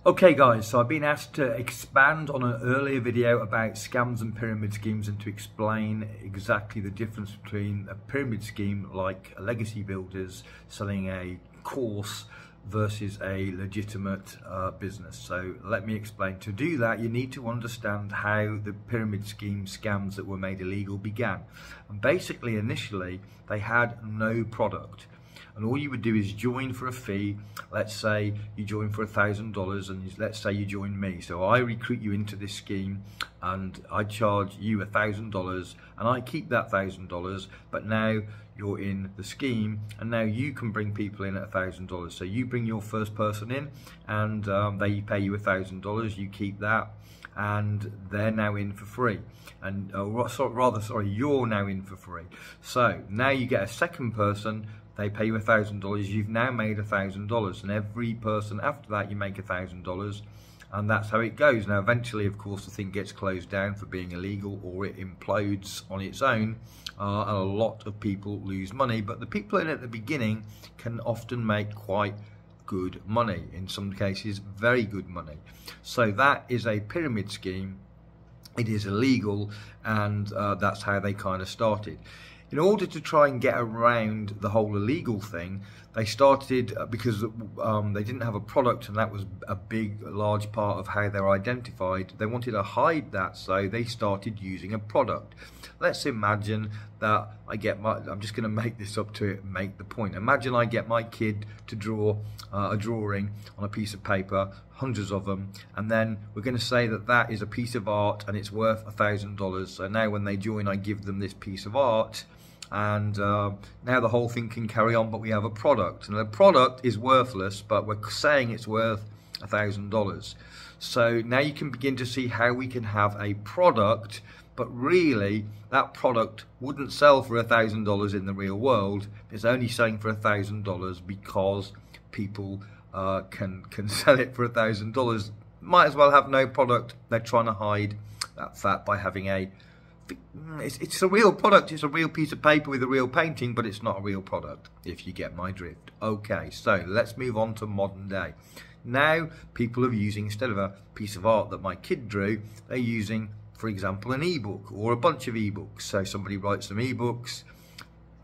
Okay guys, so I've been asked to expand on an earlier video about scams and pyramid schemes and to explain exactly the difference between a pyramid scheme like Legacy Builders selling a course versus a legitimate business. So let me explain. To do that, you need to understand how the pyramid scheme scams that were made illegal began. And basically, initially, they had no product. And all you would do is join for a fee. Let's say you join for $1,000 and let's say you join me. So I recruit you into this scheme and I charge you $1,000 and I keep that $1,000, but now you're in the scheme and now you can bring people in at $1,000. So you bring your first person in and they pay you $1,000, you keep that, and they're now in for free. And you're now in for free. So now you get a second person. They pay you $1,000, you've now made $1,000, and every person after that you make $1,000, and that's how it goes. Now eventually, of course, the thing gets closed down for being illegal, or it implodes on its own, and a lot of people lose money, but the people in it at the beginning can often make quite good money, in some cases very good money. So that is a pyramid scheme. It is illegal, and that's how they kind of started. In order to try and get around the whole illegal thing, they started, because they didn't have a product, and that was a large part of how they're identified. They wanted to hide that, so they started using a product. Let's imagine that I'm just going to make this up to make the point. Imagine I get my kid to draw a drawing on a piece of paper, hundreds of them, and then we're going to say that that is a piece of art and it's worth $1,000. So now when they join, I give them this piece of art, and now the whole thing can carry on, but we have a product, and the product is worthless, but we're saying it's worth $1,000. So now you can begin to see how we can have a product, but really that product wouldn't sell for $1,000 in the real world. It's only selling for $1,000 because people can sell it for $1,000. Might as well have no product. They're trying to hide that fact by having it's a real product. It's a real piece of paper with a real painting, but it's not a real product, if you get my drift. Okay, so let's move on to modern day. Now people are using, instead of a piece of art that my kid drew, they're using, for example, an ebook or a bunch of ebooks. So somebody writes some ebooks.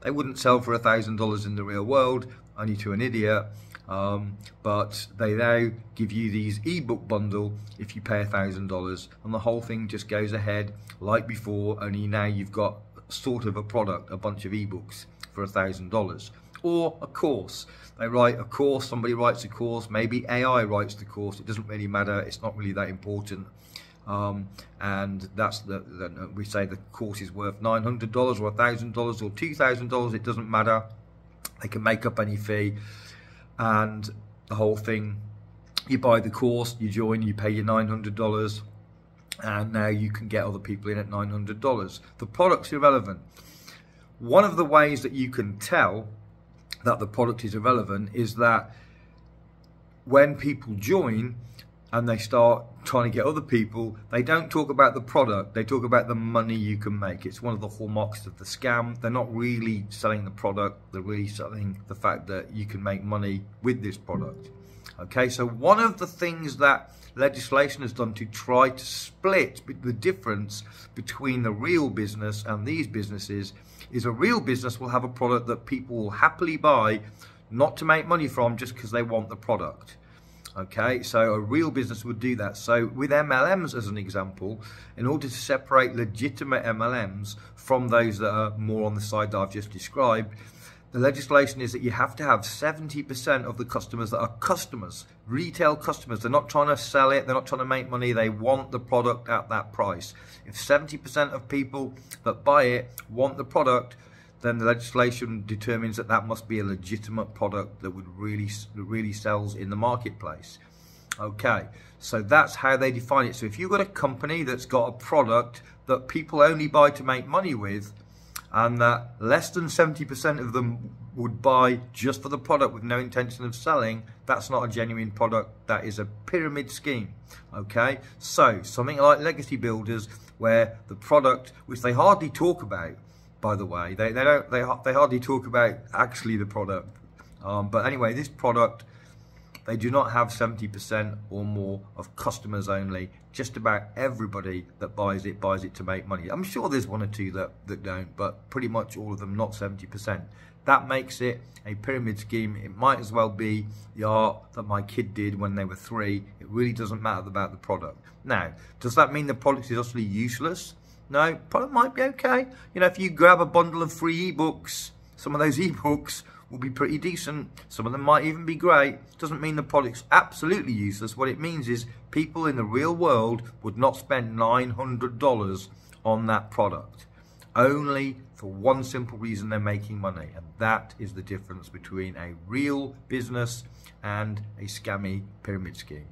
They wouldn't sell for $1,000 in the real world, only to an idiot. But they now give you these ebook bundle if you pay $1,000, and the whole thing just goes ahead like before, only now you've got sort of a product, a bunch of ebooks for $1,000. Or a course. They write a course, somebody writes a course, maybe AI writes the course, it doesn't really matter, it's not really that important. And that's we say the course is worth $900 or $1,000 or $2,000, it doesn't matter. They can make up any fee. And the whole thing, you buy the course, you join, you pay your $900, and now you can get other people in at $900. The product's irrelevant. One of the ways that you can tell that the product is irrelevant is that when people join and they start trying to get other people, they don't talk about the product, they talk about the money you can make. It's one of the hallmarks of the scam. They're not really selling the product, they're really selling the fact that you can make money with this product. Okay, so one of the things that legislation has done to try to split the difference between the real business and these businesses is a real business will have a product that people will happily buy, not to make money from, just because they want the product. Okay, so a real business would do that. So with MLMs as an example, in order to separate legitimate MLMs from those that are more on the side that I've just described, the legislation is that you have to have 70% of the customers that are customers, retail customers. They're not trying to sell it, they're not trying to make money, they want the product at that price. If 70% of people that buy it want the product, then the legislation determines that that must be a legitimate product that would really sells in the marketplace. Okay, so that's how they define it. So if you've got a company that's got a product that people only buy to make money with, and that less than 70% of them would buy just for the product with no intention of selling, that's not a genuine product, that is a pyramid scheme. Okay, so something like Legacy Builders, where the product, which they hardly talk about, by the way, they hardly talk about actually the product, but anyway, this product, They do not have 70% or more of customers only. Just about everybody that buys it to make money. I'm sure there's one or two that don't, but pretty much all of them, not 70%. That makes it a pyramid scheme. It might as well be the art that my kid did when they were 3. It really doesn't matter about the product. Now, does that mean the product is utterly useless? No, product might be okay. You know, if you grab a bundle of free ebooks, some of those ebooks will be pretty decent. Some of them might even be great. Doesn't mean the product's absolutely useless. What it means is people in the real world would not spend $900 on that product. Only for one simple reason: they're making money. And that is the difference between a real business and a scammy pyramid scheme.